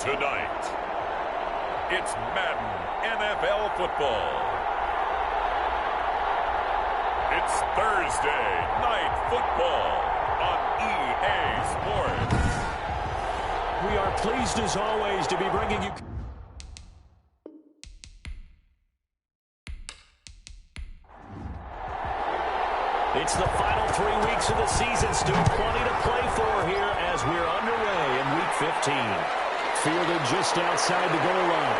Tonight, it's Madden NFL football. It's Thursday Night Football on EA Sports. We are pleased as always to be bringing you... It's the final 3 weeks of the season. Still plenty to play for here as we're underway in Week 15. Fielded just outside the goal line.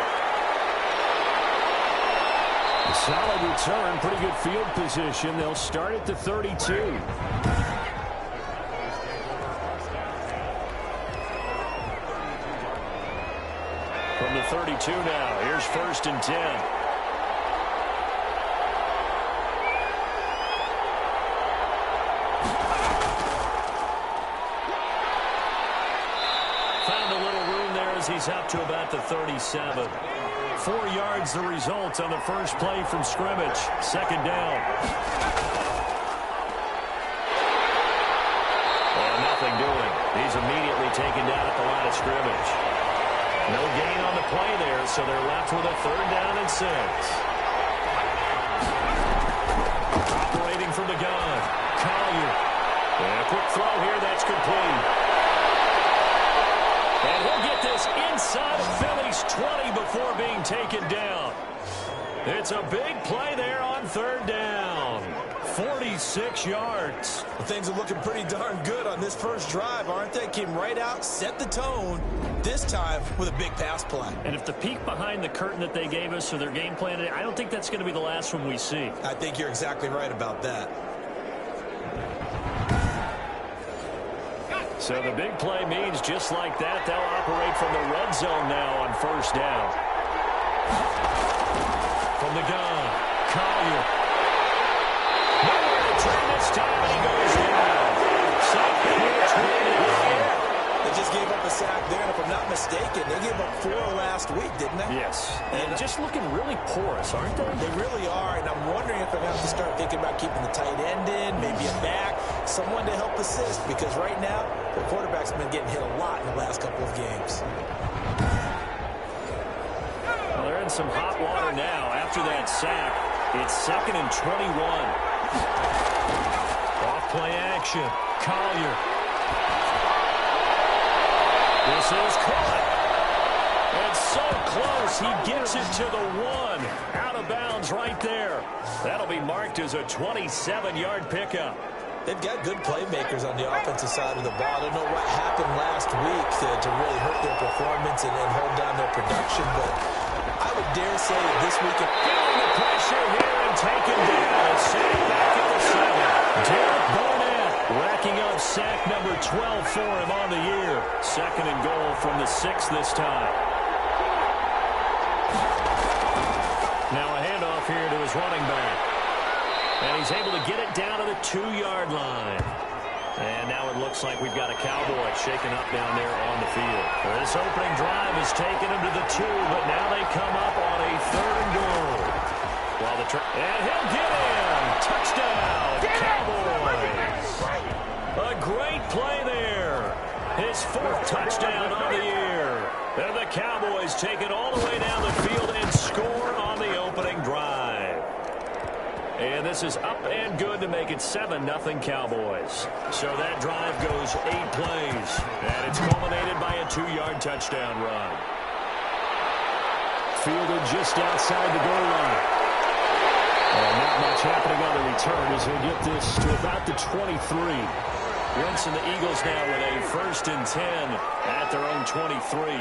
A solid return, pretty good field position. They'll start at the 32. From the 32 now, here's 1st and 10. He's up to about the 37. 4 yards the result on the first play from scrimmage. 2nd down. And nothing doing. He's immediately taken down at the line of scrimmage. No gain on the play there, so they're left with a 3rd down and 6. Operating from the gun. Collier. And a quick throw here. That's complete. And he'll get this inside of Philly's 20 before being taken down. It's a big play there on 3rd down. 46 yards. Well, things are looking pretty darn good on this first drive, aren't they? Came right out, set the tone, this time with a big pass play. And if the peek behind the curtain that they gave us for their game plan, I don't think that's going to be the last one we see. I think you're exactly right about that. So the big play means just like that, they'll operate from the red zone now on 1st down. From the gun, Collier. Nowhere to turn this time, and he goes down. Sack number 20. They just gave up a sack there, and if I'm not mistaken, they gave up 4 last week, didn't they? Yes, and just looking really porous, aren't they? They really are, and I'm wondering if they're going to have to start thinking about keeping the tight end in, maybe a back, someone to help assist, because right now, the quarterback's been getting hit a lot in the last couple of games. Well, they're in some hot water now. After that sack, it's 2nd and 21. Off play action. Collier. This is caught. It's so close. He gets it to the 1. Out of bounds right there. That'll be marked as a 27-yard pickup. They've got good playmakers on the offensive side of the ball. I don't know what happened last week to really hurt their performance and hold down their production, but I would dare say that this week... Feeling the pressure here and taken down. Sack back at the 7. Derek Barnett racking up sack number 12 for him on the year. 2nd and goal from the 6 this time. Now a handoff here to his running back. And he's able to get it down to the 2-yard line. And now it looks like we've got a Cowboy shaken up down there on the field. This opening drive has taken him to the 2, but now they come up on a 3rd and goal. And he'll get in. Touchdown, Cowboys. A great play there. His 4th touchdown on the year. And the Cowboys take it all the way down the field and score on the opening drive. And this is up and good to make it 7-0 Cowboys. So that drive goes 8 plays. And it's culminated by a 2-yard touchdown run. Fielded just outside the goal line. And not much happening on the return as he'll get this to about the 23. Wentz and the Eagles now with a 1st and 10 at their own 23.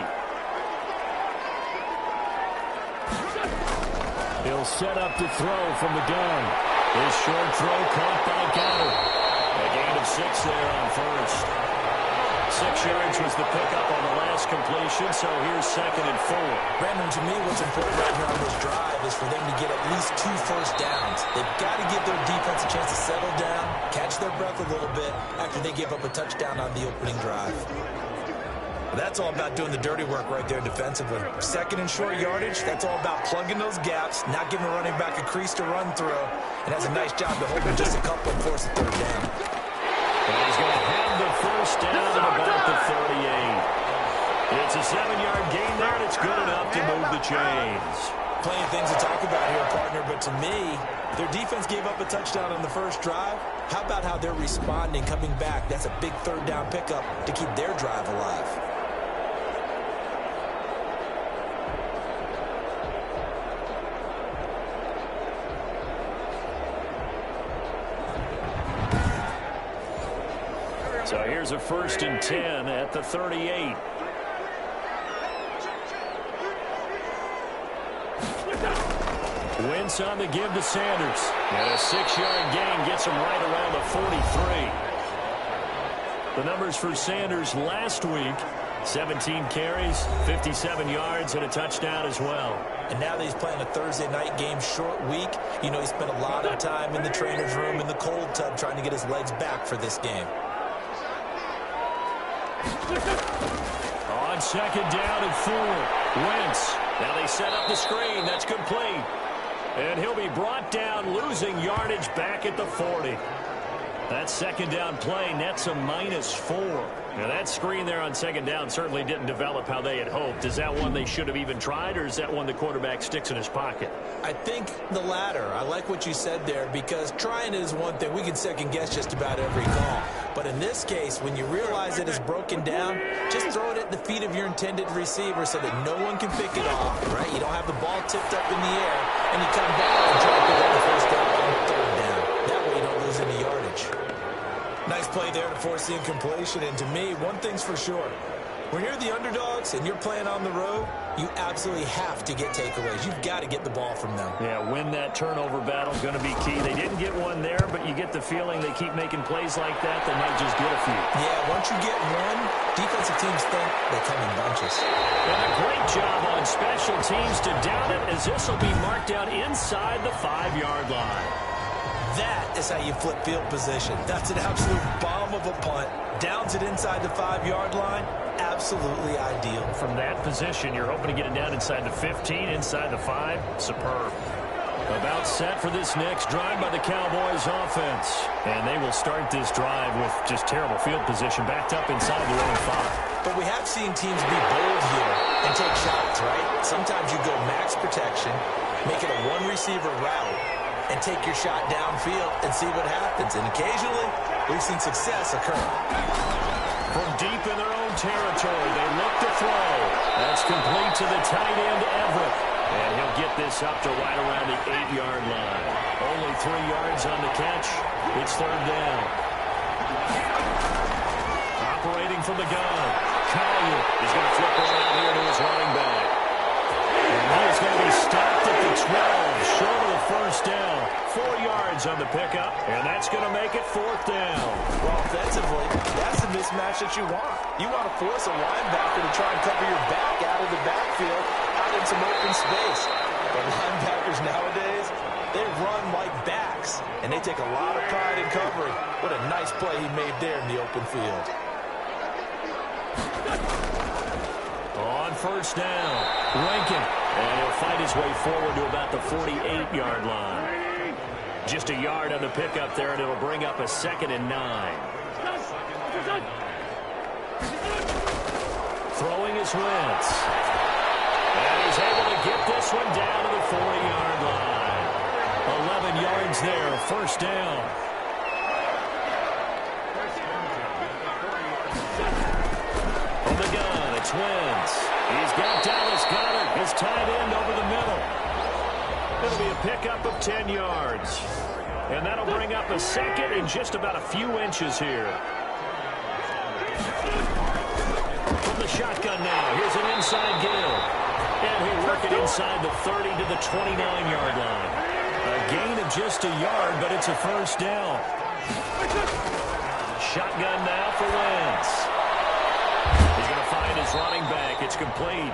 He'll set up to throw from the gun. His short throw caught by Goddard. A gain of 6 there on 1st. 6 yards was the pickup on the last completion, so here's 2nd and 4. Brandon, to me, what's important right here on this drive is for them to get at least 2 first downs. They've got to give their defense a chance to settle down, catch their breath a little bit after they give up a touchdown on the opening drive. That's all about doing the dirty work right there defensively. 2nd and short yardage, that's all about plugging those gaps, not giving a running back a crease to run through, and has a nice job to hold him just a couple and force a 3rd down. And he's going to have the 1st down at about the 38. It's a 7-yard gain there, and it's good enough to move the chains. Plenty of things to talk about here, partner, but to me, their defense gave up a touchdown on the first drive. How about how they're responding, coming back? That's a big third down pickup to keep their drive alive. So here's a 1st and 10 at the 38. Wentz on the give to Sanders. And a 6-yard gain gets him right around the 43. The numbers for Sanders last week, 17 carries, 57 yards, and a touchdown as well. And now that he's playing a Thursday night game, short week, you know he spent a lot of time in the trainer's room in the cold tub trying to get his legs back for this game. On 2nd down and 4, Wentz. Now they set up the screen. That's complete. And he'll be brought down, losing yardage back at the 40. That 2nd down play nets a -4. Now that screen there on 2nd down certainly didn't develop how they had hoped. Is that one they should have even tried, or is that one the quarterback sticks in his pocket? I think the latter. I like what you said there, because trying is one thing. We can second guess just about every call. But in this case, when you realize it is broken down, just throw it at the feet of your intended receiver so that no one can pick it off, right? You don't have the ball tipped up in the air, and you come back and try to pick up the first down on 3rd down. That way you don't lose any yardage. Nice play there to force the incompletion. And to me, one thing's for sure. When you're the underdogs and you're playing on the road, you absolutely have to get takeaways. You've got to get the ball from them. Yeah, win that turnover battle, going to be key. They didn't get one there, but you get the feeling they keep making plays like that, they might just get a few. Yeah, once you get one, defensive teams think they come in bunches. And a great job on special teams to down it, as this will be marked out inside the 5-yard line. That is how you flip field position. That's an absolute bomb of a punt. Downs it inside the 5-yard line. Absolutely ideal. From that position, you're hoping to get it down inside the 15, inside the 5. Superb. About set for this next drive by the Cowboys offense. And they will start this drive with just terrible field position, backed up inside their own 5. But we have seen teams be bold here and take shots, right? Sometimes you go max protection, make it a one-receiver route, and take your shot downfield and see what happens. And occasionally, we've seen success occur. From deep in their own territory, they look to throw. That's complete to the tight end, Everett. And he'll get this up to right around the 8-yard line. Only 3 yards on the catch. It's 3rd down. Operating from the gun, Collier is going to flip around here to his running back. And he is going to be stopped at the 12, short of the 1st down. 4 yards on the pickup, and that's going to make it 4th down. Well, offensively, that's the mismatch that you want. You want to force a linebacker to try and cover your back out of the backfield, out in some open space. But linebackers nowadays, they run like backs, and they take a lot of pride in covering. What a nice play he made there in the open field. On 1st down, Rankin, and he'll fight his way forward to about the 48-yard line. Just a yard on the pickup there, and it'll bring up a 2nd and 9. Throwing his Wentz. And he's able to get this one down to the 40-yard line. 11 yards there, 1st down. From the gun, it's Wentz. He's got Dallas Goedert, his tight end, over the middle. It'll be a pickup of 10 yards. And that'll bring up a 2nd and just about a few inches here. From the shotgun now, here's an inside give. And he'll work it inside the 30 to the 29-yard line. A gain of just a yard, but it's a 1st down. Shotgun now for Wentz. He's going to find his running back. It's complete.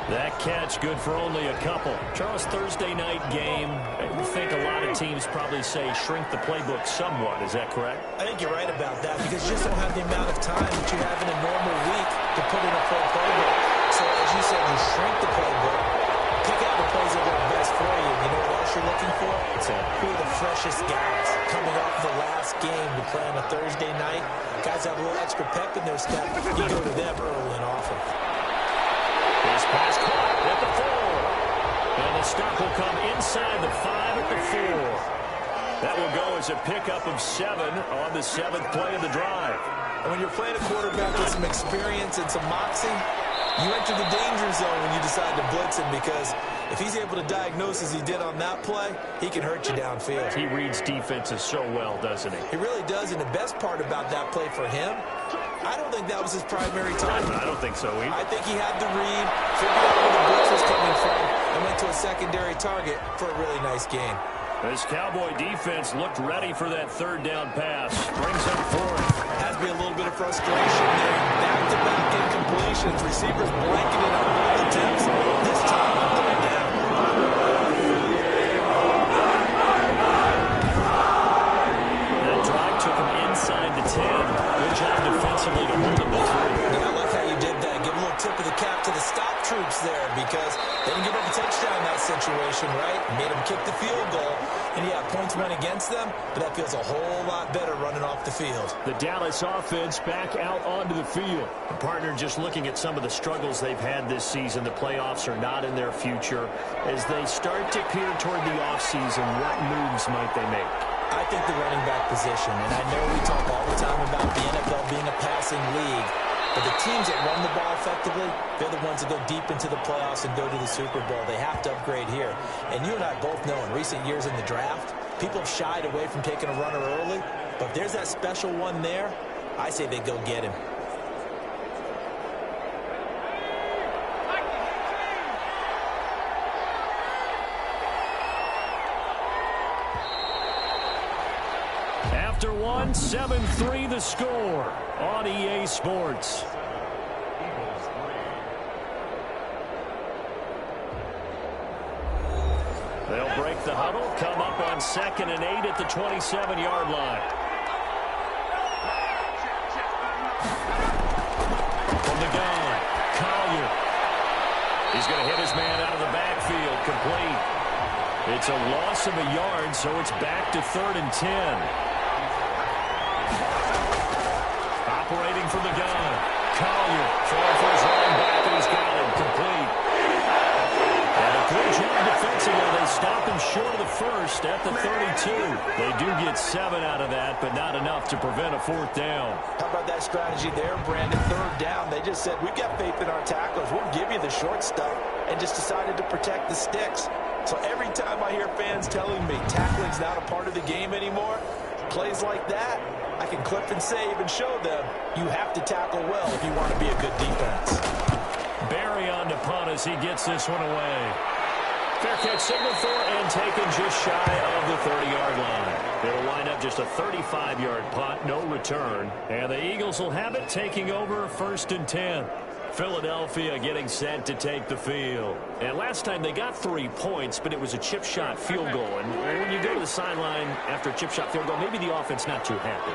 That catch good for only a couple. Charles, Thursday night game, I think a lot of teams probably say shrink the playbook somewhat. Is that correct? I think you're right about that, because you just don't have the amount of time that you have in a normal week to put in a full playbook. So as you said, you shrink the playbook, pick out the plays that work best for you. You know what else you're looking for? Who are the freshest guys coming off the last game to play on a Thursday night. Guys have a little extra pep in their step. You go to them early and often. This pass caught at the 4. And the stop will come inside the 5 at the 4. That will go as a pickup of 7 on the 7th play of the drive. And when you're playing a quarterback with some experience and some moxie, you enter the danger zone when you decide to blitz him, because if he's able to diagnose as he did on that play, he can hurt you downfield. He reads defenses so well, doesn't he? He really does, and the best part about that play for him, I don't think that was his primary target. I don't think so either. I think he had the read, figured out where the blitz was coming from, and went to a secondary target for a really nice gain. This Cowboy defense looked ready for that 3rd down pass. Brings up 4th. Has to be a little bit of frustration there. Back-to-back incompletions. Receivers blanketed on both attempts. This time on 3rd down. That drive took him inside the 10. Good job defensively to hold him to 3. Yeah, I like how you did that. Give a little tip of the cap to the stop troops there, because they didn't give up a touchdown in that situation, right? Made them kick the field goal. And yeah, points went against them, but that feels a whole lot better running off the field. The Dallas offense back out onto the field. The partner just looking at some of the struggles they've had this season. The playoffs are not in their future. As they start to peer toward the offseason, what moves might they make? I think the running back position, and I know we talk all the time about the NFL being a passing league, but the teams that run the ball effectively, they're the ones that go deep into the playoffs and go to the Super Bowl. They have to upgrade here. And you and I both know in recent years in the draft, people have shied away from taking a runner early. But if there's that special one there, I say they go get him. After 1, 7-3 the score on EA Sports. They'll break the huddle, come up on 2nd and 8 at the 27-yard line. From the gun, Collier. He's going to hit his man out of the backfield, complete. It's a loss of a yard, so it's back to 3rd and 10. Operating from the gun. Collier throwing for his running back, and he's got him complete. And a good job defensively. They stop him short of the 1st at the 32. They do get 7 out of that, but not enough to prevent a 4th down. How about that strategy there, Brandon? 3rd down. They just said, we've got faith in our tacklers. We'll give you the short stuff, and just decided to protect the sticks. So every time I hear fans telling me tackling's not a part of the game anymore, plays like that, I can clip and save and show them you have to tackle well if you want to be a good defense. Barry on to punt as he gets this one away. Fair catch signal for and taken just shy of the 30-yard line. It'll wind up just a 35-yard punt, no return. And the Eagles will have it, taking over 1st and 10. Philadelphia getting set to take the field. And last time they got 3 points, but it was a chip shot field goal. And when you go to the sideline after a chip shot field goal, maybe the offense not too happy.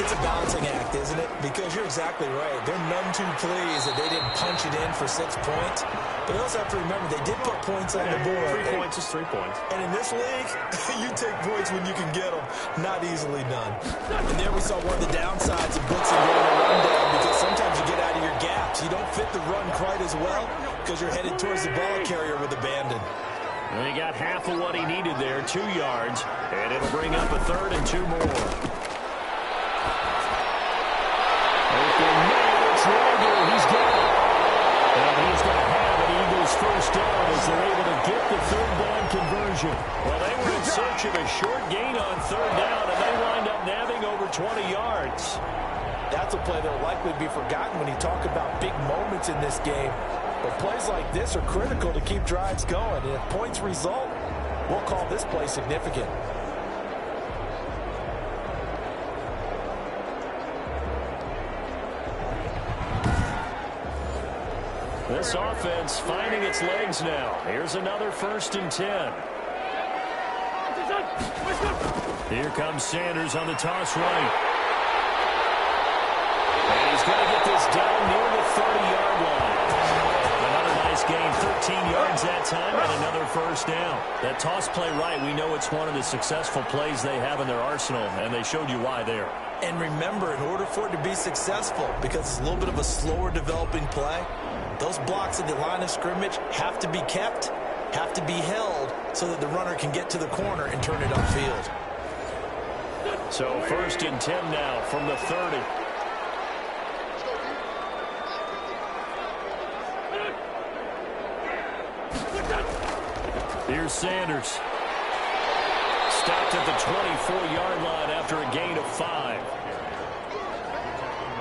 It's a balancing act, isn't it? Because you're exactly right. They're none too pleased that they didn't punch it in for 6 points. But you also have to remember they did put points on the board. 3 points is 3 points. And in this league, you take points when you can get them. Not easily done. And there we saw one of the downsides of blitzing going a rundown, because sometimes you get out of your gaps. You don't fit the run quite as well because you're headed towards the ball carrier with abandon. And he got half of what he needed there, 2 yards, and it'll bring up a 3rd and 2 more. Open man, it's Rager. He's got it. And he's going to have an Eagles 1st down as they're able to get the 3rd down conversion. Well, they were in search of a short gain on 3rd down, and they wind up nabbing over 20 yards. That's a play that will likely be forgotten when you talk about big moments in this game. But plays like this are critical to keep drives going. And if points result, we'll call this play significant. This offense finding its legs now. Here's another 1st and 10. Here comes Sanders on the toss right. And he's going to get this down near the 30-yard line. Another nice Bucks gained 13 yards that time and another first down. That toss play right, we know it's one of the successful plays they have in their arsenal, and they showed you why there. And remember, in order for it to be successful, because it's a little bit of a slower developing play, those blocks at the line of scrimmage have to be kept, have to be held, so that the runner can get to the corner and turn it upfield. So 1st and 10 now from the 30. Here's Sanders. Stopped at the 24-yard line after a gain of 5.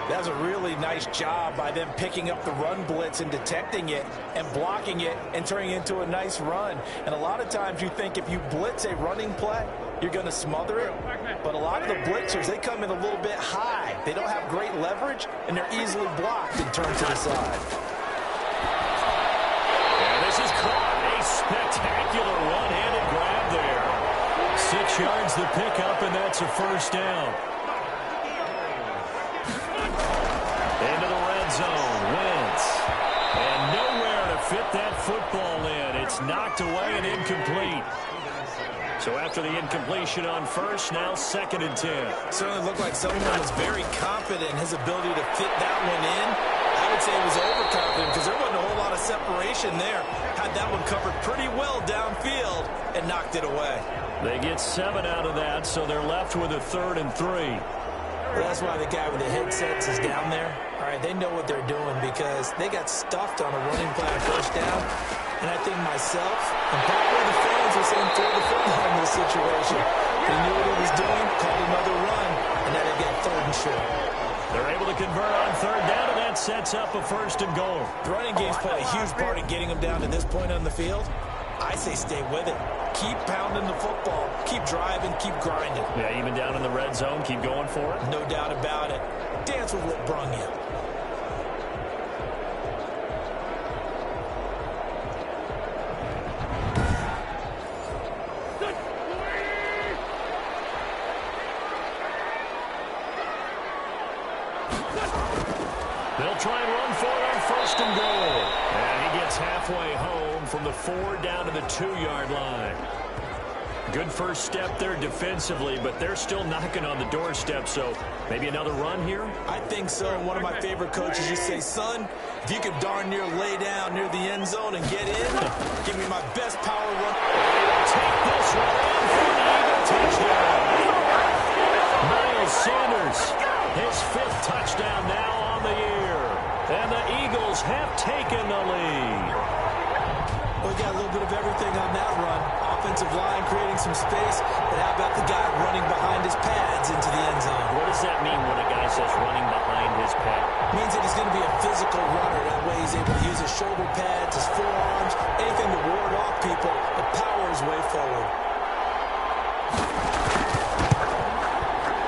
That's a really nice job by them picking up the run blitz and detecting it and blocking it and turning it into a nice run. And a lot of times you think if you blitz a running play, you're going to smother it. But a lot of the blitzers, they come in a little bit high. They don't have great leverage, and they're easily blocked and turned to the side. And this is caught. A spectacular one-handed grab there. 6 yards the pickup, and that's a first down. Into the red zone. Wentz. And nowhere to fit that football in. It's knocked away and incomplete. So after the incompletion on first, now 2nd and 10. Certainly looked like someone was very confident in his ability to fit that one in. I would say he was overconfident because there wasn't a whole lot of separation there. Had that one covered pretty well downfield and knocked it away. They get 7 out of that, so they're left with a 3rd and 3. Well, that's why the guy with the headsets is down there. All right, they know what they're doing because they got stuffed on a running play on first down. And I think myself and probably the fans are saying throw the football in this situation. He knew what he was doing, called another run, and now they got 3rd and short. They're able to convert on 3rd down, and that sets up a 1st and goal. The running game's played a huge part in getting them down to this point on the field. I say stay with it. Keep pounding the football. Keep driving. Keep grinding. Yeah, even down in the red zone, keep going for it. No doubt about it. Dance with what brung you. They'll try and run for it on 1st and goal. And he gets halfway home from the 4 down to the 2-yard line. Good first step there defensively, but they're still knocking on the doorstep, so maybe another run here? I think so. And one of my favorite coaches used to say, son, if you could darn near lay down near the end zone and get in, give me my best power run. Take this one in for the Eagle touchdown. Miles Sanders, his 5th touchdown now on the year. And the Eagles have taken the lead. We got a little bit of everything on that run. Offensive line creating some space, but how about the guy running behind his pads into the end zone? What does that mean when a guy says running behind his pad? Means that he's going to be a physical runner. That way he's able to use his shoulder pads, his forearms, anything to ward off people, but power his way forward.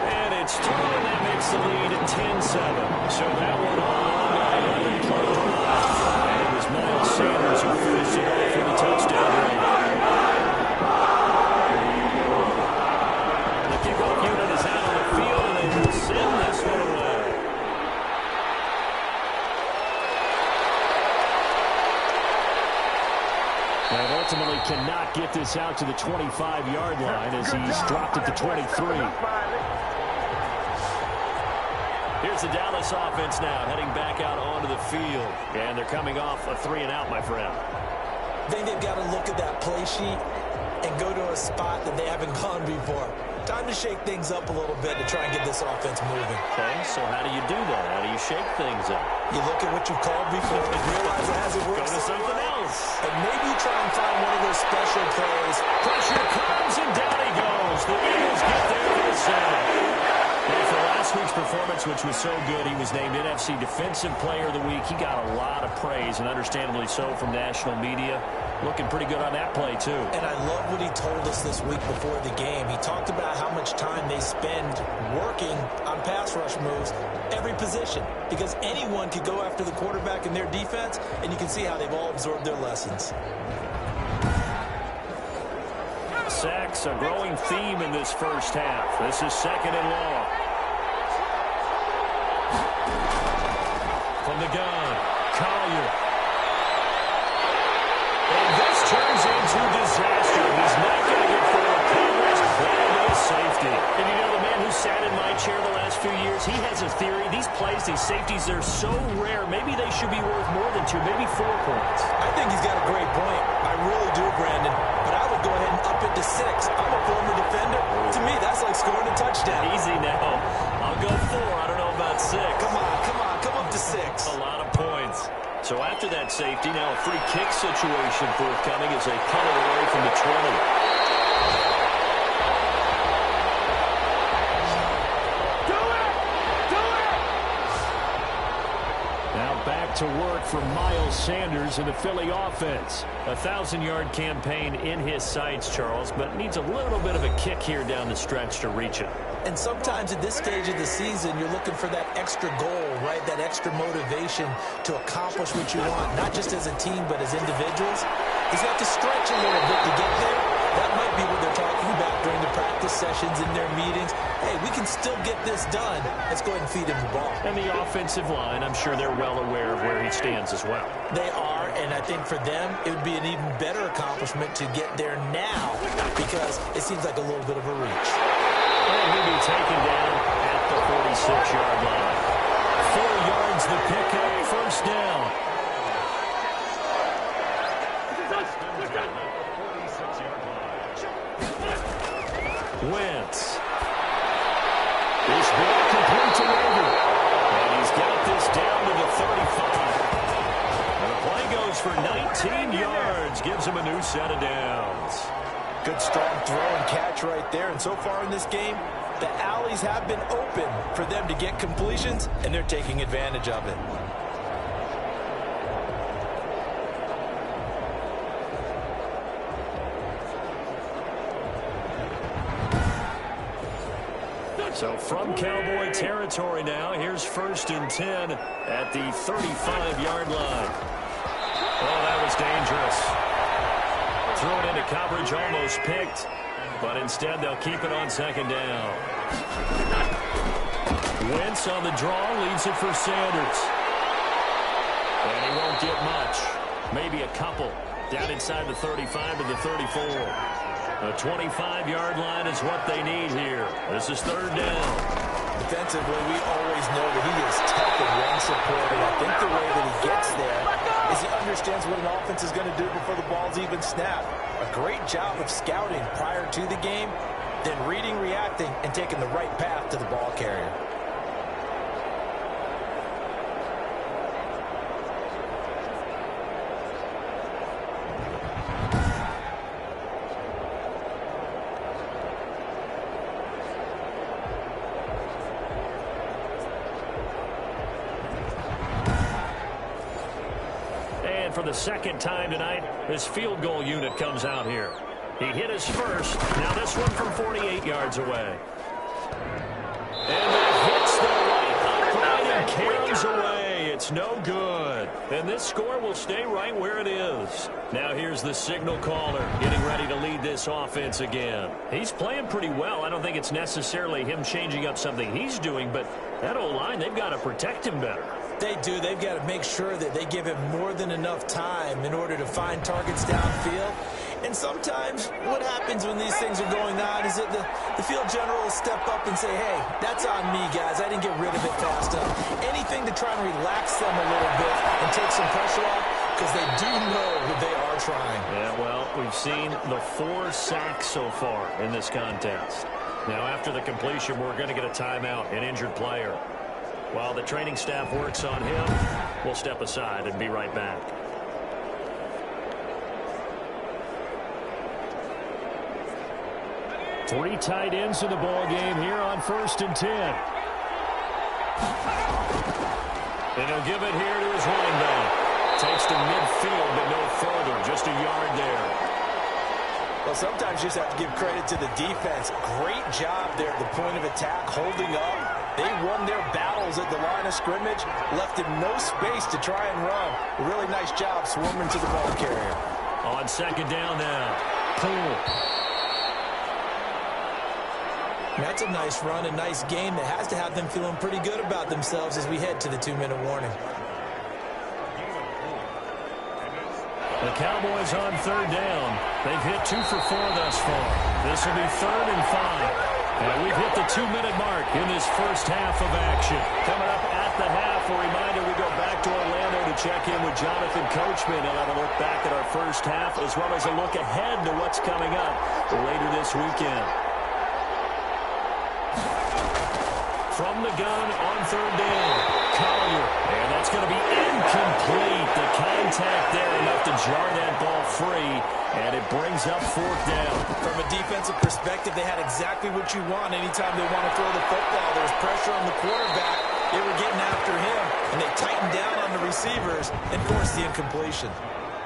And it's through, and that makes the lead at 10-7. So that one on an 11-play drive. And it was Miles Sanders who finished it off for the touchdown run. The kickoff unit is out on the field, and they will send this one away. And ultimately cannot get this out to the 25-yard line as he's dropped at the 23. Here's the Dallas offense now, heading back out onto the field. And they're coming off a 3-and-out, my friend. I think they've got to look at that play sheet and go to a spot that they haven't gone before. Time to shake things up a little bit to try and get this offense moving. Okay, so how do you do that? How do you shake things up? You look at what you've called before and realize it hasn't worked. Go to something else. And maybe you try and find one of those special plays. Pressure comes, and down he goes. The Eagles get there for the save. And for last week's performance, which was so good, he was named NFC Defensive Player of the Week. He got a lot of praise, and understandably so, from national media. Looking pretty good on that play, too. And I love what he told us this week before the game. He talked about how much time they spend working on pass rush moves, every position, because anyone could go after the quarterback in their defense, and you can see how they've all absorbed their lessons. Sacks, a growing theme in this first half. This is 2nd and long. From the gun, Collier. a theory. These plays, these safeties, they're so rare. Maybe they should be worth more than 2, maybe 4 points. I think he's got a great point. I really do, Brandon. But I would go ahead and up it to 6. I'm a former defender. To me, that's like scoring a touchdown. Easy now. I'll go 4. I don't know about 6. Come on. Come up to 6. A lot of points. So after that safety, now a free kick situation forthcoming as they punt it away from the 20. To work for Miles Sanders in the Philly offense. A 1,000-yard campaign in his sights, Charles, but needs a little bit of a kick here down the stretch to reach it. And sometimes at this stage of the season, you're looking for that extra goal, right? That extra motivation to accomplish what you want, not just as a team, but as individuals. He's got to stretch a little bit to get there. That might be what they're talking about during the practice sessions in their meetings. Hey, we can still get this done. Let's go ahead and feed him the ball. And the offensive line, I'm sure they're well aware of where he stands as well. They are, and I think for them, it would be an even better accomplishment to get there now because it seems like a little bit of a reach. And he'll be taken down at the 46-yard line. 4 yards the pickup, first down. Wentz. This ball complete to Rager. And he's got this down to the 35. And the play goes for 19 yards. Gives him a new set of downs. Good strong throw and catch right there. And so far in this game, the alleys have been open for them to get completions, and they're taking advantage of it. So from Cowboy territory now, here's 1st and 10 at the 35-yard line. Oh, that was dangerous. Threw it into coverage, almost picked, but instead they'll keep it on 2nd down. Wentz on the draw, leaves it for Sanders. And he won't get much, maybe a couple, down inside the 35 to the 34. A 25-yard line is what they need here. This is 3rd down. Defensively, we always know that he is tough and run support, and I think the way that he gets there is he understands what an offense is going to do before the ball's even snapped. A great job of scouting prior to the game, then reading, reacting, and taking the right path to the ball carrier. For the 2nd time tonight, his field goal unit comes out here. He hit his first. Now this one from 48 yards away. And it hits the right upright and caroms away. It's no good. And this score will stay right where it is. Now here's the signal caller getting ready to lead this offense again. He's playing pretty well. I don't think it's necessarily him changing up something he's doing, but that O-line, they've got to protect him better. They do. They've got to make sure that they give him more than enough time in order to find targets downfield. And sometimes what happens when these things are going on is that the field general will step up and say, hey, that's on me, guys. I didn't get rid of it fast enough. Anything to try and relax them a little bit and take some pressure off because they do know that they are trying. Yeah, well, we've seen the 4 sacks so far in this contest. Now, after the completion, we're going to get a timeout, an injured player. While the training staff works on him, we'll step aside and be right back. Three tight ends in the ball game here on 1st and 10. And he'll give it here to his running back. Takes to midfield, but no further. Just a yard there. Well, sometimes you just have to give credit to the defense. Great job there at the point of attack, holding up. They won their battles at the line of scrimmage, left him no space to try and run. A really nice job swarming to the ball carrier. On 2nd down now. Poole. That's a nice run, a nice game that has to have them feeling pretty good about themselves as we head to the 2-minute warning. The Cowboys on 3rd down. They've hit 2 for 4 thus far. This will be 3rd and 5. And we've hit the 2-minute mark in this first half of action. Coming up at the half, a reminder we go back to Orlando to check in with Jonathan Coachman. He'll have a look back at our first half as well as a look ahead to what's coming up later this weekend. From the gun on third down, Collier. And that's going to be incomplete. The contact there enough to jar that ball free. And it brings up fourth down. From a defensive perspective, they had exactly what you want anytime they want to throw the football. There's pressure on the quarterback. They were getting after him, and they tightened down on the receivers and forced the incompletion.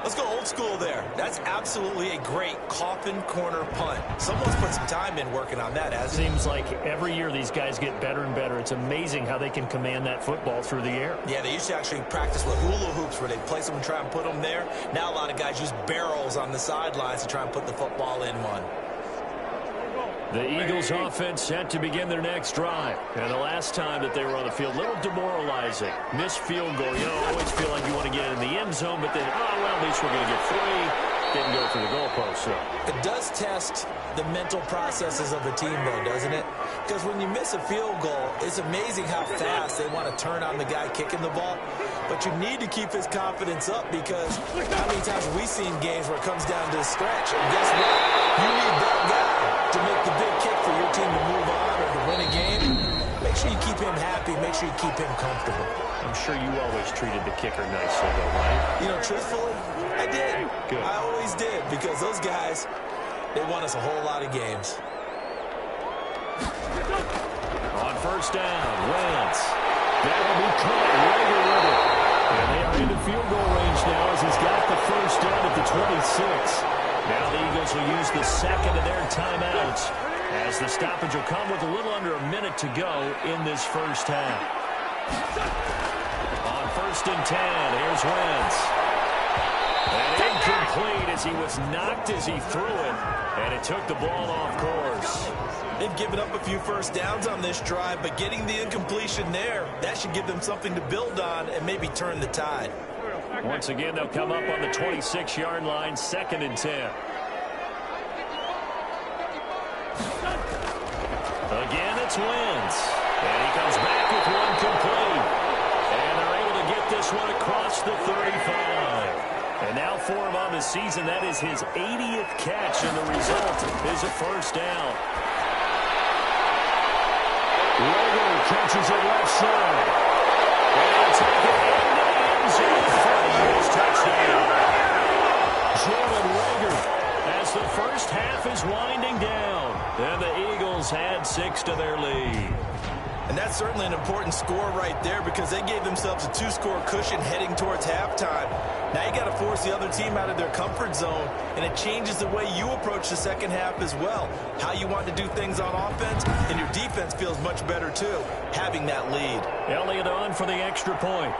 Let's go old school there. That's absolutely a great coffin corner punt. Someone's put some time in working on that, hasn't it? Seems like every year these guys get better and better. It's amazing how they can command that football through the air. Yeah, they used to actually practice with hula hoops where they place them and try and put them there. Now a lot of guys use barrels on the sidelines to try and put the football in one. The Eagles offense set to begin their next drive. And the last time that they were on the field, a little demoralizing. Missed field goal. You know, always feel like you want to get in the end zone, but then, oh, well, at least we're going to get free. Didn't go through the goalpost, so. It does test the mental processes of a team, though, doesn't it? Because when you miss a field goal, it's amazing how fast they want to turn on the guy kicking the ball. But you need to keep his confidence up because how many times have we seen games where it comes down to a stretch? And guess what? You need that guy to make the big kick for your team to move on or to win a game. Make sure you keep him happy. Make sure you keep him comfortable. I'm sure you always treated the kicker nicely, though, right? You know, truthfully, I did. Good. I always did because those guys, they won us a whole lot of games. On first down, Wentz. That'll be caught. Rager with it. And they are into field goal range now as he's got the first down at the 26. Now the Eagles will use the second of their timeouts as the stoppage will come with a little under a minute to go in this first half. On first and 10, here's Wentz. And incomplete as he was knocked as he threw it, and it took the ball off course. They've given up a few first downs on this drive, but getting the incompletion there, that should give them something to build on and maybe turn the tide. Once again, they'll come up on the 26-yard line, second and 10. Again, it's Wentz. And he comes back with one complete. And they're able to get this one across the 35. And now for him on the season, that is his 80th catch, and the result is a first down. Rager catches it left side. And he'll take it into the end zone for the Eagles touchdown. Jordan Rager as the first half is winding down. And the Eagles add 6 to their lead. And that's certainly an important score right there because they gave themselves a 2-score cushion heading towards halftime. Now you got to force the other team out of their comfort zone, and it changes the way you approach the second half as well. How you want to do things on offense, and your defense feels much better too, having that lead. Elliott on for the extra point.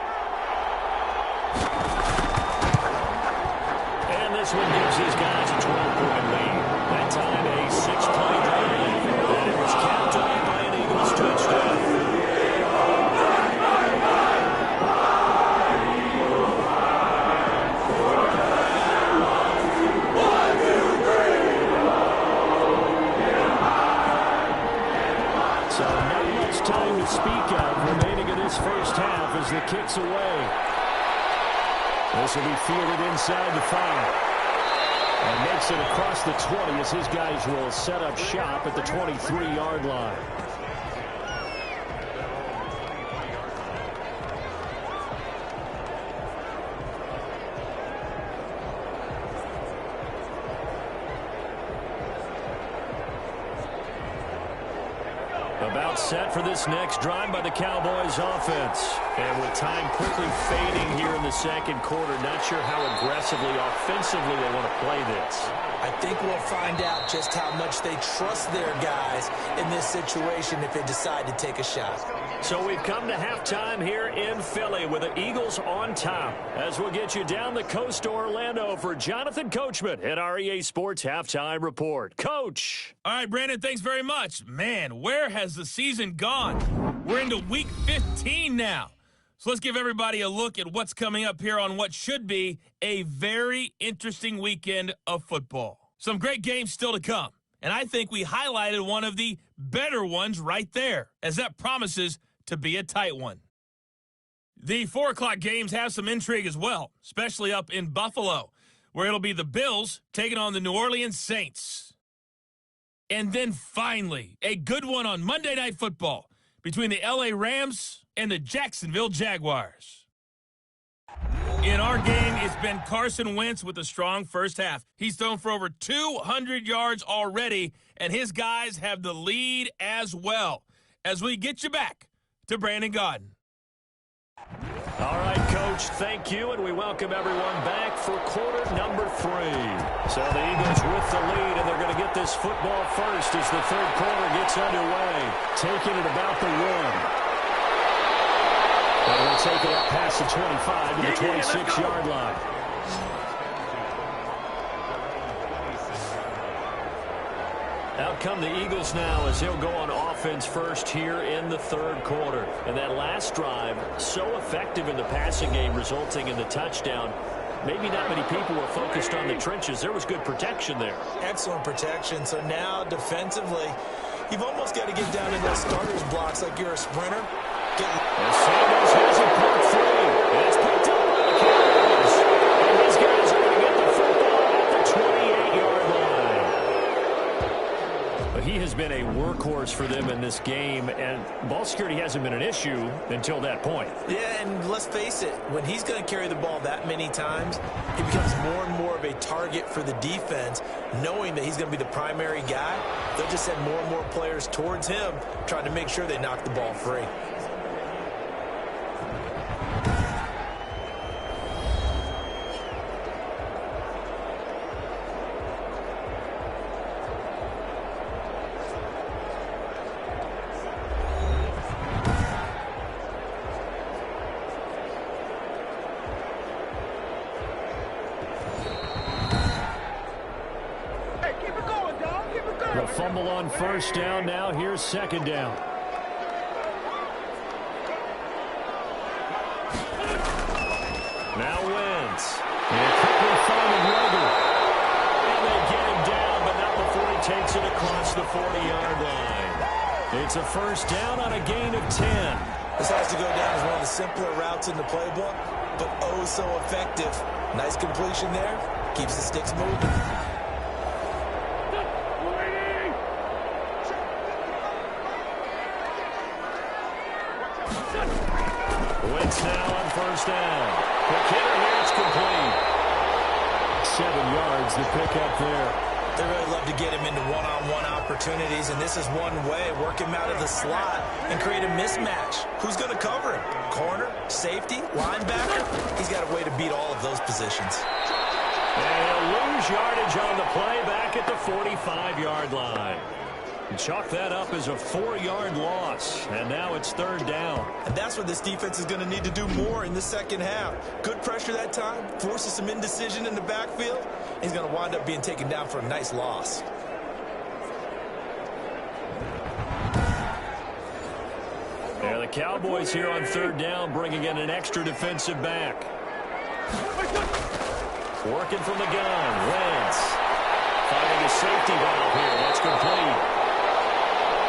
And this one gives these guys a 12-point lead. That time a 6-point lead. And it was capped off by an Eagles touchdown. So not much time to speak of remaining in this first half as the kick's away. This will be fielded inside the 5. And makes it across the 20 as his guys will set up shop at the 23-yard line. About set for this next drive by the Cowboys offense. And with time quickly fading here in the second quarter, not sure how aggressively, offensively they want to play this. I think we'll find out just how much they trust their guys in this situation if they decide to take a shot. So we've come to halftime here in Philly with the Eagles on top. As we'll get you down the coast to Orlando for Jonathan Coachman at our EA Sports Halftime Report. Coach. All right, Brandon, thanks very much. Man, where has the season gone? We're into week 15 now. So let's give everybody a look at what's coming up here on what should be a very interesting weekend of football. Some great games still to come. And I think we highlighted one of the better ones right there, as that promises to be a tight one. The 4 o'clock games have some intrigue as well, especially up in Buffalo, where it'll be the Bills taking on the New Orleans Saints. And then finally, a good one on Monday Night Football between the LA Rams and the Jacksonville Jaguars. In our game, it's been Carson Wentz with a strong first half. He's thrown for over 200 yards already, and his guys have the lead as well. As we get you back to Brandon Gaudin. All right, Coach, thank you, and we welcome everyone back for quarter number 3. So the Eagles with the lead, and they're going to get this football first as the third quarter gets underway, taking it about the 1. And we'll take it up past the 25 to the 26-yard line. Out come the Eagles now as he'll go on offense first here in the third quarter. And that last drive, so effective in the passing game, resulting in the touchdown. Maybe not many people were focused on the trenches. There was good protection there. Excellent protection. So now defensively, you've almost got to get down in those starters blocks like you're a sprinter. And Sanders has it part 3. And it's picked up by the Cowboys. And these guys are going to get the football at the 28-yard line. But he has been a workhorse for them in this game, and ball security hasn't been an issue until that point. Yeah, and let's face it, when he's going to carry the ball that many times, he becomes more and more of a target for the defense, knowing that he's going to be the primary guy. They'll just send more and more players towards him, trying to make sure they knock the ball free. Fumble on first down. Now here's second down. Now Wentz. And quickly finding Rager. And they get him down, but not before he takes it across the 40-yard line. It's a first down on a gain of 10. This has to go down as one of the simpler routes in the playbook, but oh so effective. Nice completion there. Keeps the sticks moving. Wentz now on first down. The kicker here, it's complete. 7 yards, the pickup there. They really love to get him into one-on-one opportunities, and this is one way, work him out of the slot and create a mismatch. Who's going to cover him? Corner, safety, linebacker? He's got a way to beat all of those positions. And he'll lose yardage on the play back at the 45-yard line. And chalk that up as a 4-yard loss, and now it's third down. And that's what this defense is going to need to do more in the second half. Good pressure that time, forces some indecision in the backfield. He's going to wind up being taken down for a nice loss. Yeah, the Cowboys here on third down bringing in an extra defensive back. Working from the gun, Wentz. Finding a safety valve here, that's complete.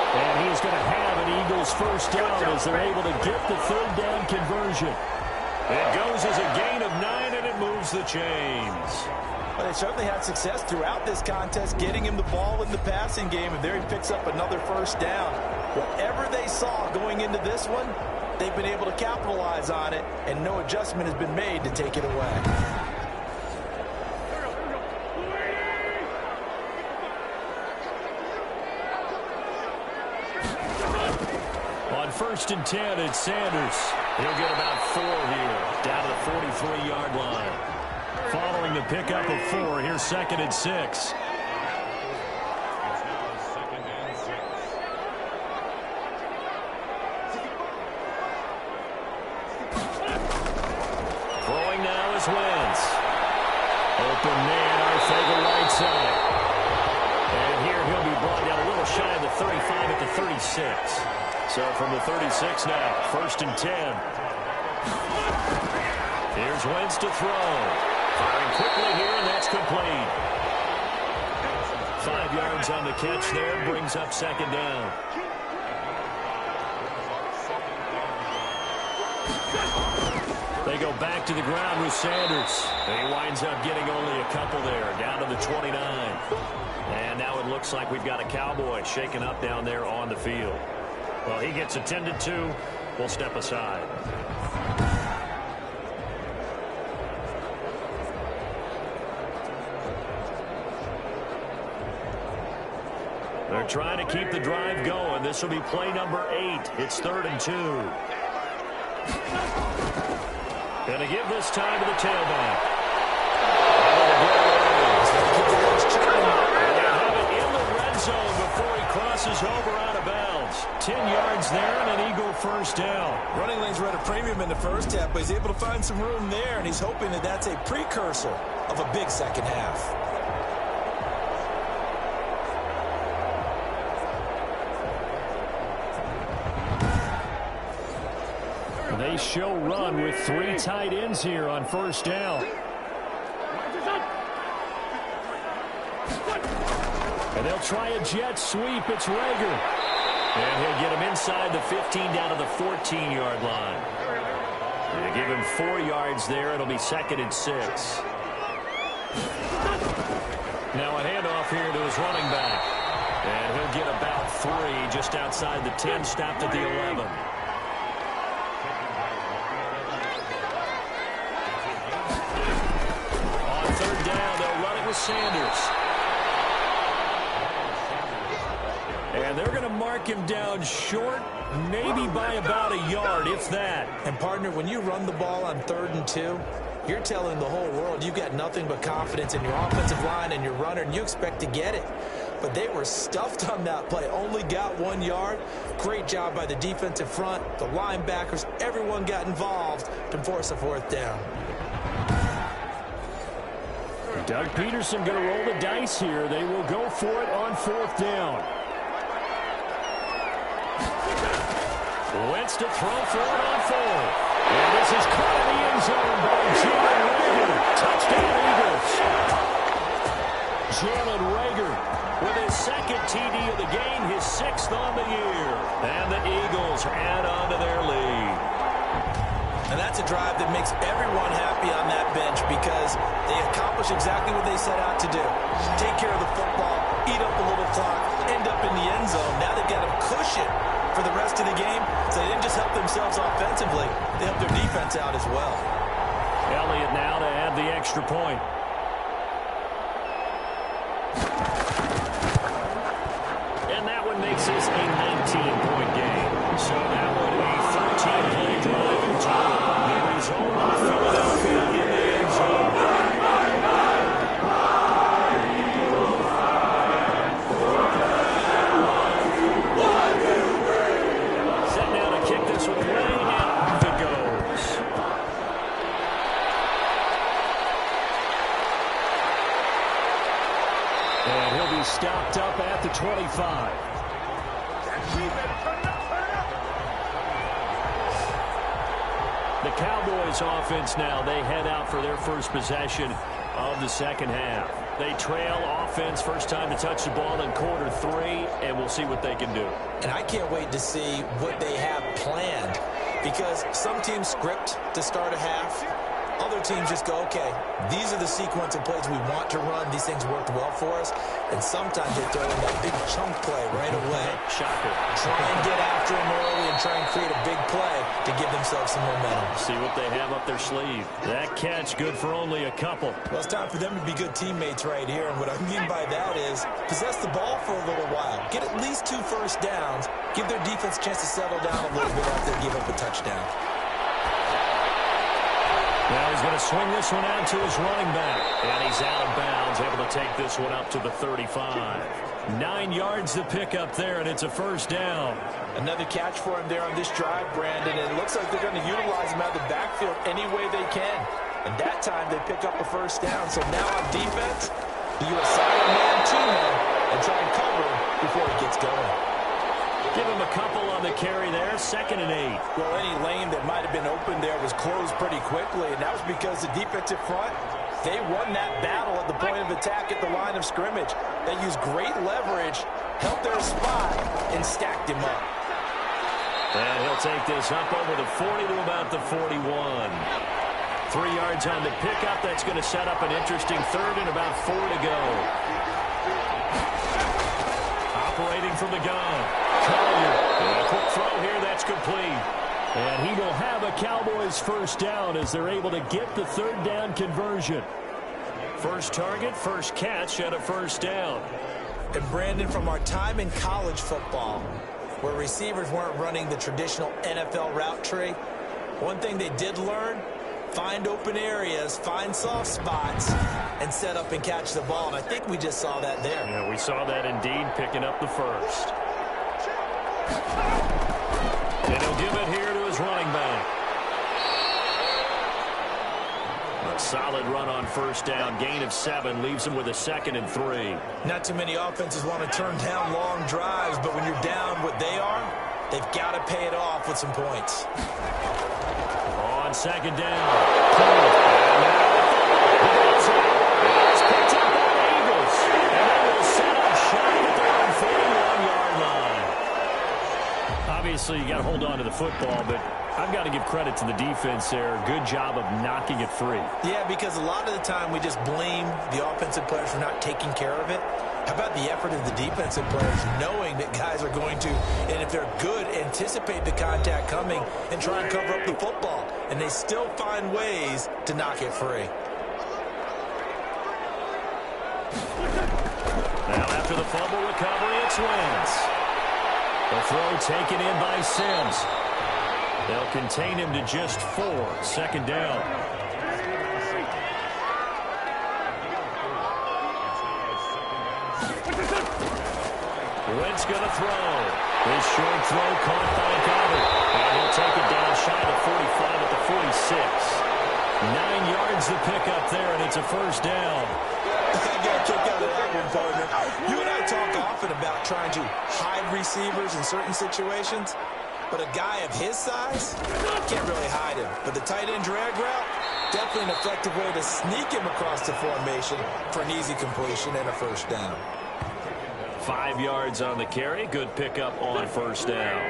And he's going to have an Eagles first down as they're able to get the third down conversion. It goes as a gain of 9, and it moves the chains. Well, they certainly had success throughout this contest, getting him the ball in the passing game, and there he picks up another first down. Whatever they saw going into this one, they've been able to capitalize on it, and no adjustment has been made to take it away. First and 10, it's Sanders. He'll get about 4 here, down to the 43-yard line. Following the pickup of 4, here's second and 6. Throwing now is Wentz. Open man, Arcega right side. And here he'll be brought down a little shy of the 35 at the 36. So from the 36 now, first and 10. Here's Wentz to throw. Firing quickly here, and that's complete. 5 yards on the catch there. Brings up second down. They go back to the ground with Sanders. He winds up getting only a couple there, down to the 29. And now it looks like we've got a Cowboy shaken up down there on the field. Well, he gets attended to. We'll step aside. They're trying to keep the drive going. This will be play number 8. It's 3rd and 2. Going to give this time to the tailback. And they have it in the red zone before he crosses over out of bounds. 10 yards there and an Eagle first down. Running lanes were at a premium in the first half, but he's able to find some room there, and he's hoping that that's a precursor of a big second half. They show run with 3 tight ends here on first down. And they'll try a jet sweep. It's Rager. And he'll get him inside the 15 down to the 14-yard line. They give him 4 yards there. It'll be 2nd and 6. Now a handoff here to his running back. And he'll get about 3 just outside the 10, stopped at the 11. Sanders. And they're going to mark him down short, maybe by about a yard, if that. And, partner, when you run the ball on 3rd and 2, you're telling the whole world you've got nothing but confidence in your offensive line and your runner, and you expect to get it. But they were stuffed on that play, only got 1 yard. Great job by the defensive front, the linebackers, everyone got involved to force a 4th down. Doug Peterson going to roll the dice here. They will go for it on 4th down. Wentz to throw for it on 4th. And this is caught in the end zone by Jalen Rager. Touchdown, Eagles. Jalen Rager with his 2nd TD of the game, his 6th on the year. And the Eagles add on to their lead. And that's a drive that makes everyone happy on that bench because they accomplish exactly what they set out to do. Take care of the football, eat up a little clock, end up in the end zone. Now they've got a cushion for the rest of the game, so they didn't just help themselves offensively, they helped their defense out as well. Elliott now to add the extra point. And that one makes this a 19-point game. So that would be 13-play drive in total. The result of Philadelphia in the end zone. Set now to kick this one away, and off it goes. And he'll be stopped up at the 25. The Cowboys offense now, they head out for their first possession of the second half. They trail offense, first time to touch the ball in quarter 3, and we'll see what they can do. And I can't wait to see what they have planned because some teams script to start a half. Other teams just go, okay, these are the sequence of plays we want to run. These things worked well for us. And sometimes they throw in that big chunk play right away. Shocker. Try and get after them early and try and create a big play to give themselves some momentum. See what they have up their sleeve. That catch good for only a couple. Well, it's time for them to be good teammates right here. And what I mean by that is possess the ball for a little while. Get at least 2 first downs. Give their defense a chance to settle down a little bit after they give up a touchdown. Now he's going to swing this one out to his running back. And he's out of bounds, able to take this one up to the 35. 9 yards to pick up there, and it's a first down. Another catch for him there on this drive, Brandon. And it looks like they're going to utilize him out of the backfield any way they can. And that time they pick up a first down. So now on defense, you assign a man to him and try and cover him before he gets going. Give him a couple on the carry there, 2nd and 8. Well, any lane that might have been open there was closed pretty quickly, and that was because the defensive front They won that battle at the point of attack at the line of scrimmage. They used great leverage, held their spot, and stacked him up. And he'll take this up over the 40 to about the 41. 3 yards on the pickup. That's going to set up an interesting third and about 4 to go. Operating from the gun. Collier. And a quick throw here. That's complete. And he will have a Cowboys first down as they're able to get the third down conversion. First target, first catch, and a first down. And Brandon, from our time in college football, where receivers weren't running the traditional NFL route tree, one thing they did learn, find open areas, find soft spots, and set up and catch the ball. And I think we just saw that there. Yeah, we saw that indeed, picking up the first. And he'll give it here to his running back. A solid run on first down. Gain of 7 leaves him with a 2nd and 3. Not too many offenses want to turn down long drives, but when you're down what they are, they've got to pay it off with some points. On 2nd down. It's picked up by the Eagles. And they will set up shot at their own 41-yard line. Obviously, you got to hold on to the football, but I've got to give credit to the defense there. Good job of knocking it free. Yeah, because a lot of the time we just blame the offensive players for not taking care of it. How about the effort of the defensive players knowing that guys are going to, and if they're good, anticipate the contact coming and try and cover up the football. And they still find ways to knock it free. Now after the fumble recovery, it's Wentz. The throw taken in by Sims. They'll contain him to just 4. 2nd down. Wentz going to throw. His short throw caught by Goddard. And he'll take it down shy of 45 at the 46. 9 yards to pick up there, and it's a first down. I got a kick out of that one, partner. You and I talk often about trying to hide receivers in certain situations, but a guy of his size can't really hide him. But the tight end drag route, definitely an effective way to sneak him across the formation for an easy completion and a first down. 5 yards on the carry. Good pickup on first down.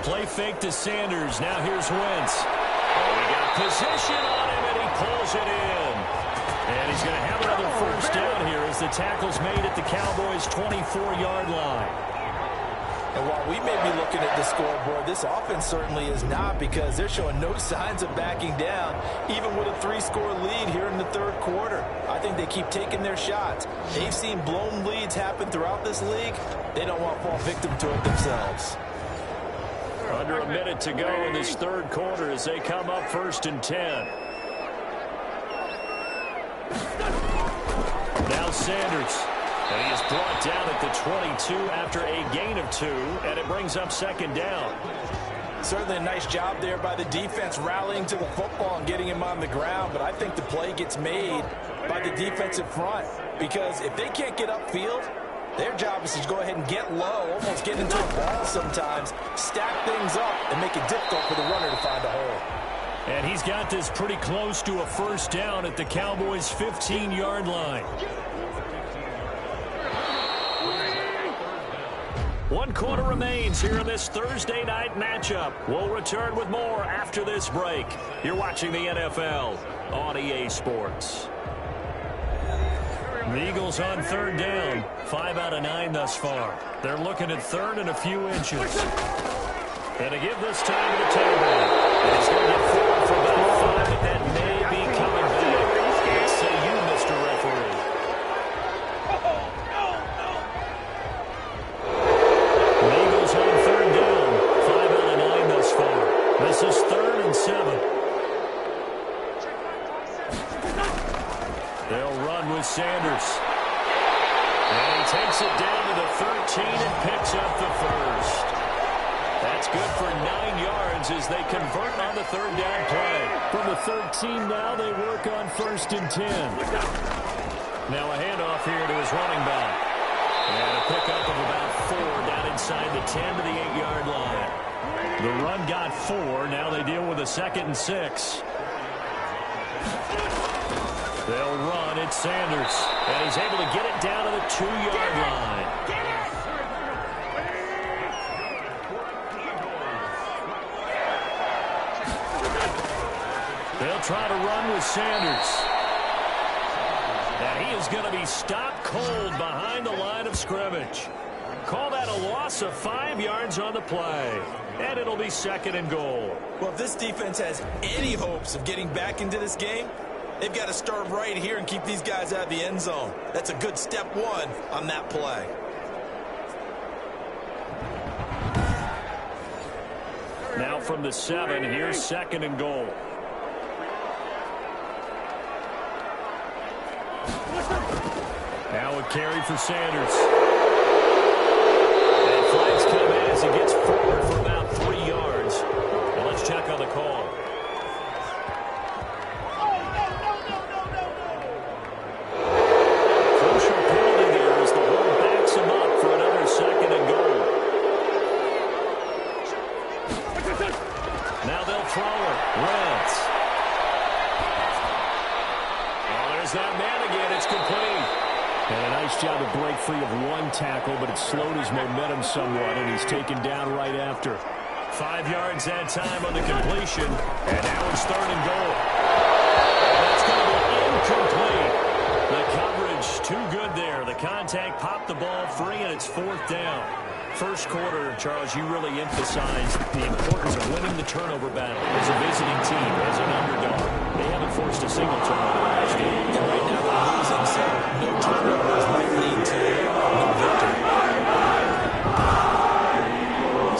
Play fake to Sanders. Now here's Wentz. Oh, he got position on him, and he pulls it in. And he's going to have another first down here as the tackle's made at the Cowboys' 24-yard line. And while we may be looking at the scoreboard, this offense certainly is not, because they're showing no signs of backing down, even with a 3-score lead here in the third quarter. I think they keep taking their shots. They've seen blown leads happen throughout this league. They don't want to fall victim to it themselves. Under a minute to go in this third quarter as they come up 1st and 10. Now Sanders. And he is brought down at the 22 after a gain of 2, and it brings up 2nd down. Certainly a nice job there by the defense rallying to the football and getting him on the ground, but I think the play gets made by the defensive front, because if they can't get upfield, their job is to go ahead and get low, almost get into a ball sometimes, stack things up, and make it difficult for the runner to find a hole. And he's got this pretty close to a first down at the Cowboys' 15-yard line. 1 quarter remains here in this Thursday night matchup. We'll return with more after this break. You're watching the NFL on EA Sports. The Eagles on 3rd down. 5 out of 9 thus far. They're looking at 3rd and a few inches. And to give this time to the tailback. And he's going to get forward for about 5, but that may be coming back. What say you, Mr. Referee? The Eagles on 3rd down. 5 out of 9 thus far. This is 3rd and 7. They'll run with Sanders. And he takes it down to the 13 and picks up the first. That's good for 9 yards as they convert on the 3rd down play. From the 13 now, they work on 1st and 10. Now a handoff here to his running back. And a pickup of about 4 down inside the 10 to the 8-yard line. The run got 4. Now they deal with a 2nd and 6. They'll run. It's Sanders. And he's able to get it down to the 2-yard line. They'll try to run with Sanders. And he is going to be stopped cold behind the line of scrimmage. Call that a loss of 5 yards on the play. And it'll be 2nd and goal. Well, if this defense has any hopes of getting back into this game, they've got to start right here and keep these guys out of the end zone. That's a good step 1 on that play. Now from the 7, here's 2nd and goal. Now a carry for Sanders. And flags come in as he gets forward for about 3 yards. And let's check on the call. Crucial penalty there as the hold backs him up for another 2nd and goal. Now they'll throw it. Reds. Oh, there's that man again. It's complete. And a nice job to break free of 1 tackle, but it slowed his momentum somewhat, and he's taken down right after. 5 yards that time on the completion, and now it's 3rd and goal. And that's going to be incomplete. The coverage too good there. The contact popped the ball free, and it's 4th down. First quarter, Charles, you really emphasized the importance of winning the turnover battle as a visiting team, as an underdog. They haven't forced a single turnover last game. And right now they're losing, so no turnovers might lead to no victory.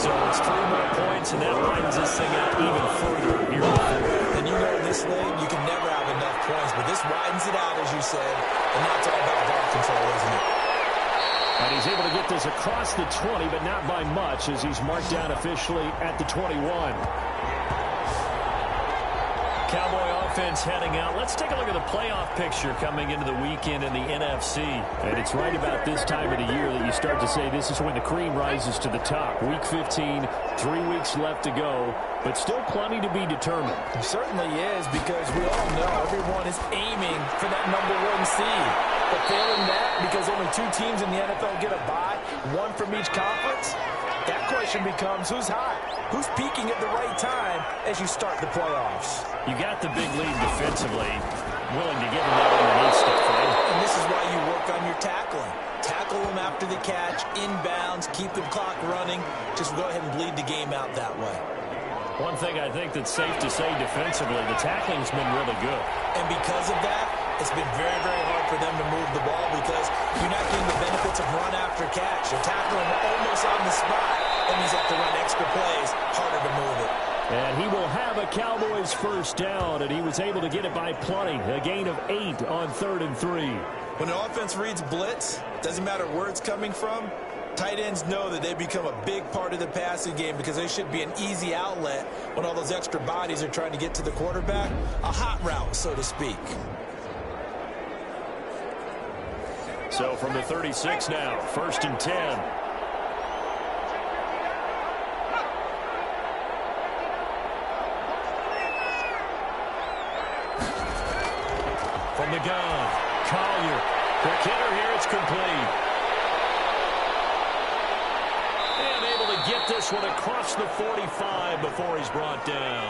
So it's 3 more points, and that widens this thing out even further here in the fourth. And you know in this league, you can never have enough points, but this widens it out, as you said, and that's all about ball control, isn't it? And he's able to get this across the 20, but not by much, as he's marked down officially at the 21. Cowboy offense heading out. Let's take a look at the playoff picture coming into the weekend in the NFC. And it's right about this time of the year that you start to say this is when the cream rises to the top. Week 15, 3 weeks left to go, but still plenty to be determined. It certainly is, because we all know everyone is aiming for that #1 seed. But failing that, because only 2 teams in the NFL get a bye, 1 from each conference, that question becomes who's hot? Who's peaking at the right time as you start the playoffs? You got the big lead defensively, willing to give them that underneath stuff, right? And this is why you work on your tackling. Tackle them after the catch, inbounds, keep the clock running. Just go ahead and bleed the game out that way. One thing I think that's safe to say defensively, the tackling's been really good. And because of that, it's been very, very hard for them to move the ball because you're not getting the benefits of run after catch. You're tackling almost on the spot, and he's have to run extra plays, harder to move it. And he will have a Cowboys first down, and he was able to get it by plenty. A gain of 8 on 3rd and 3. When the offense reads blitz, doesn't matter where it's coming from, tight ends know that they become a big part of the passing game because they should be an easy outlet when all those extra bodies are trying to get to the quarterback. A hot route, so to speak. So from the 36 now, 1st and 10. From the gun, Collier. Quick hitter here, it's complete. And able to get this one across the 45 before he's brought down.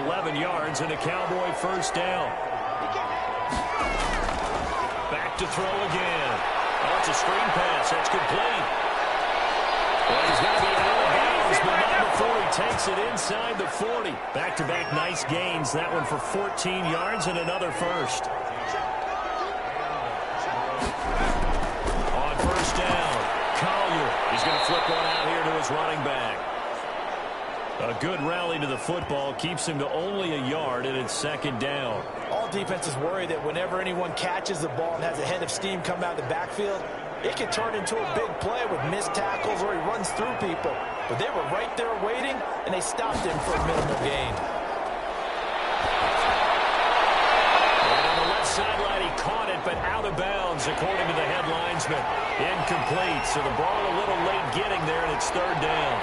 11 yards and a Cowboy first down. Back to throw again. Oh, it's a screen pass. That's complete. Well, he's going to be out of bounds, but not before he takes it inside the 40. Back-to-back nice gains. That one for 14 yards and another first. On first down, Collier. He's going to flip one out here to his running back. A good rally to the football keeps him to only a yard, and it's 2nd down. All defenses worry that whenever anyone catches the ball and has a head of steam come out of the backfield, it can turn into a big play with missed tackles or he runs through people. But they were right there waiting, and they stopped him for a minimal gain. And on the left sideline, he caught it, but out of bounds, according to the head linesman. Incomplete, so the ball a little late getting there, and it's 3rd down.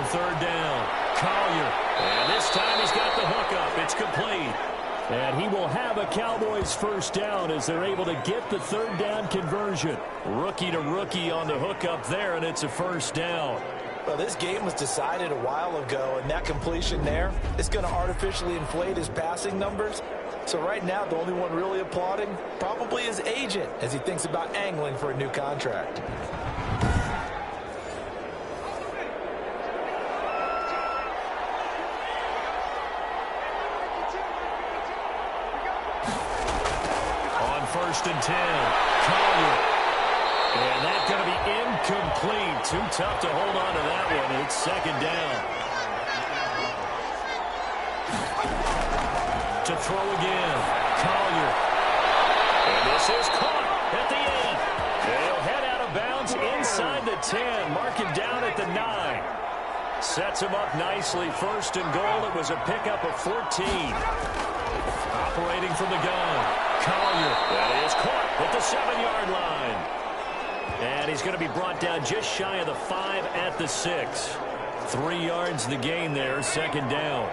third down. Collier. And this time he's got the hookup. It's complete. And he will have a Cowboys first down as they're able to get the third down conversion. Rookie to rookie on the hookup there, and it's a first down. Well, this game was decided a while ago, and that completion there is going to artificially inflate his passing numbers. So right now, the only one really applauding probably his agent as he thinks about angling for a new contract. First and 10. Collier. And that's going to be incomplete. Too tough to hold on to that one. It's second down. To throw again. Collier. And this is caught at the end. They'll head out of bounds inside the 10. Mark it down at the 9. Sets him up nicely. First and goal. It was a pickup of 14. Operating from the gun. Collier. That is caught at the 7-yard line. And he's going to be brought down just shy of the 5 at the 6. 3 yards the gain there, second down.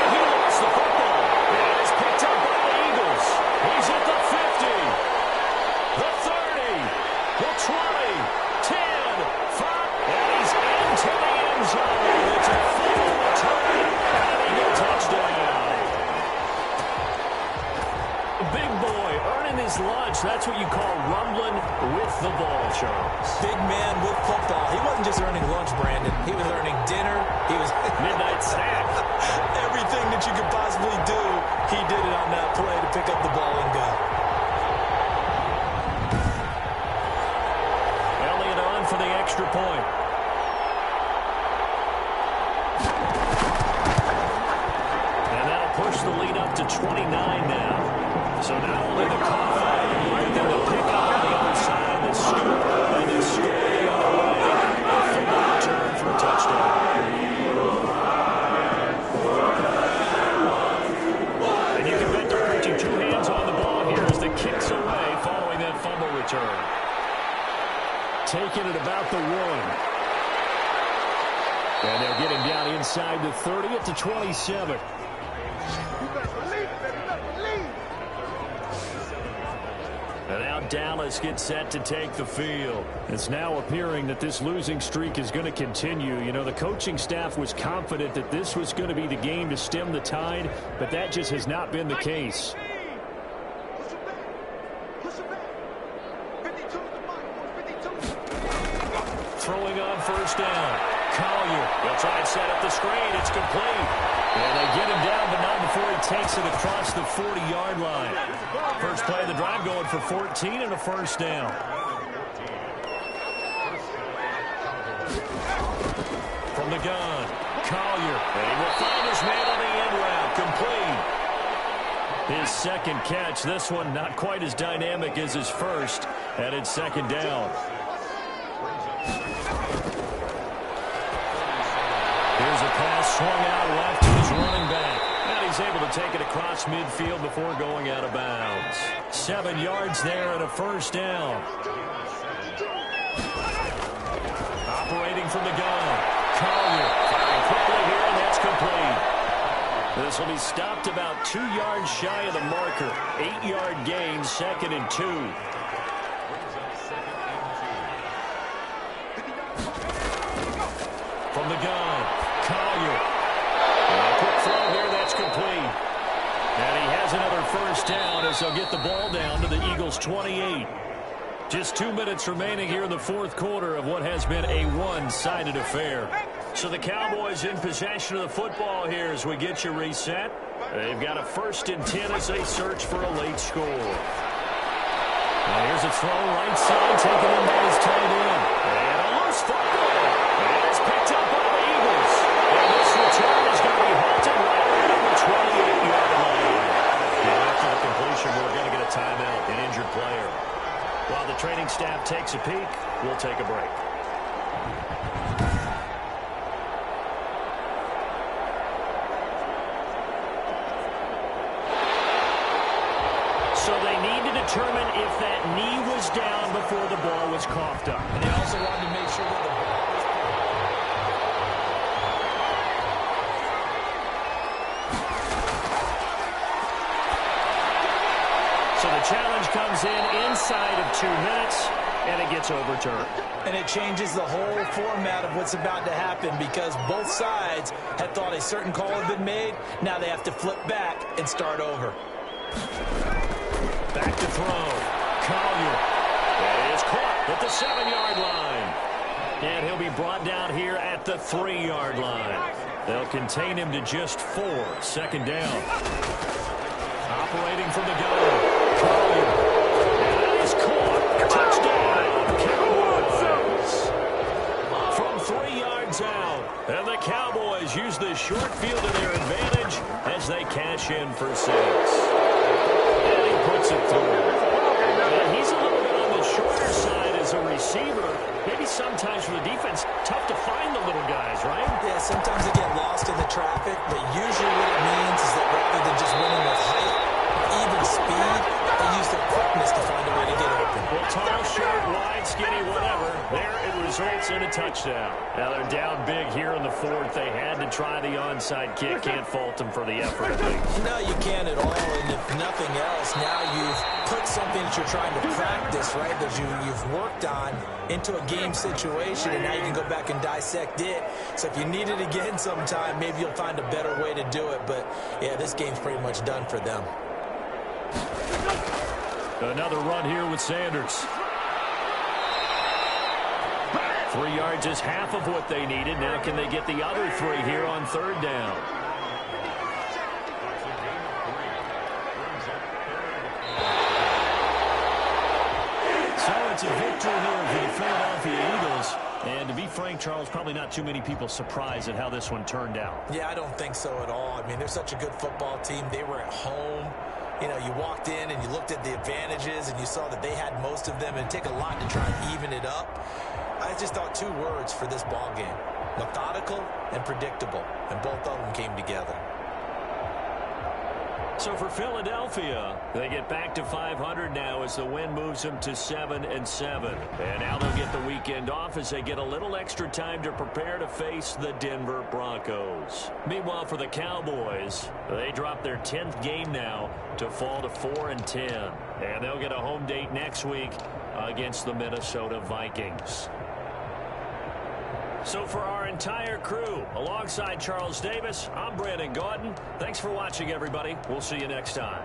He lost the football. It is picked up by the Eagles. He's at the 50. The 30. The 20. 10, 5, and he's into the end zone. It's a full return and an Eagle touchdown. Big boy earning his lunch. That's what you call rumbling with the ball, Charles. Big man with football. He wasn't just earning lunch, Brandon. He was earning dinner. He was Midnight snack. Everything that you could possibly do, he did it on that play to pick up the ball and go. For the extra point. And that'll push the lead up to 29 now. So not only the call, but then the pickup on the other side, the scoop, and the scoop on the way. A full return for a touchdown. And you can bet they're reaching 2 hands on the ball here as the kick's away following that fumble return. Taking it about the 1. And they'll get him down inside the 30 at the 27. And now Dallas gets set to take the field. It's now appearing that this losing streak is going to continue. You know, the coaching staff was confident that this was going to be the game to stem the tide, but that just has not been the case. Throwing on first down. Collier. They'll try and set up the screen. It's complete. And they get him down, but not before he takes it across the 40-yard line. First play of the drive going for 14 and a first down. From the gun, Collier. And he will find his man on the end route. Complete. His second catch. This one not quite as dynamic as his first. And it's second down. Here's a pass swung out left to his running back. And he's able to take it across midfield before going out of bounds. 7 yards there and a first down. Operating from the gun. Collier firing quickly here, and that's complete. This will be stopped about 2 yards shy of the marker. 8-yard gain, second and 2. From the gun, Collier. And a quick throw here, that's complete. And he has another first down as they'll get the ball down to the Eagles' 28. Just 2 minutes remaining here in the fourth quarter of what has been a one-sided affair. So the Cowboys in possession of the football here as we get you reset. They've got a first and 10 as they search for a late score. And here's a throw right side, taken in by his tight end. And a loose football. And it's picked up by the Eagles. And this return is going to be halted right around the 28-yard line. And after the completion, we're going to get a timeout, an injured player. While the training staff takes a peek, we'll take a break. coughed up. And they also wanted to make sure that the ball was So the challenge comes in inside of 2 minutes, and it gets overturned. And it changes the whole format of what's about to happen because both sides had thought a certain call had been made. Now they have to flip back and start over. Back to throw. Collier is caught at the 7-yard line. And he'll be brought down here at the 3-yard line. They'll contain him to just 4. 2nd down. Operating from the gun. Collier. And is caught. Touchdown, Cowboys. From 3 yards out. And the Cowboys use the short field to their advantage as they cash in for 6. And he puts it through. And he's a little bit on the shorter side as a receiver. Maybe sometimes for the defense, tough to find the little guys, right? Yeah, sometimes they get lost in the traffic, but usually what it means is that rather than just winning with height, even speed, they use their quickness to find a way to get open. Well, tall, short, wide, skinny, whatever. There it results in a touchdown. Now they're down big here in the 4th. They had to try the onside kick. Can't fault them for the effort at least. No, you can't at all. And if nothing else, now you've put something that you're trying to practice, right, that you've worked on into a game situation, and now you can go back and dissect it. So if you need it again sometime, maybe you'll find a better way to do it. But, yeah, this game's pretty much done for them. Another run here with Sanders. 3 yards is half of what they needed. Now can they get the other 3 here on 3rd down? So it's a victory here for the Philadelphia Eagles. And to be frank, Charles, probably not too many people surprised at how this one turned out. Yeah, I don't think so at all. I mean, they're such a good football team. They were at home. You know, you walked in and you looked at the advantages and you saw that they had most of them, and it'd take a lot to try and even it up. I just thought 2 words for this ball game: methodical and predictable, and both of them came together. So for Philadelphia, they get back to 500 now as the win moves them to 7-7. And now they'll get the weekend off as they get a little extra time to prepare to face the Denver Broncos. Meanwhile, for the Cowboys, they drop their 10th game now to fall to 4-10. And they'll get a home date next week against the Minnesota Vikings. So for our entire crew, alongside Charles Davis, I'm Brandon Gaudin. Thanks for watching, everybody. We'll see you next time.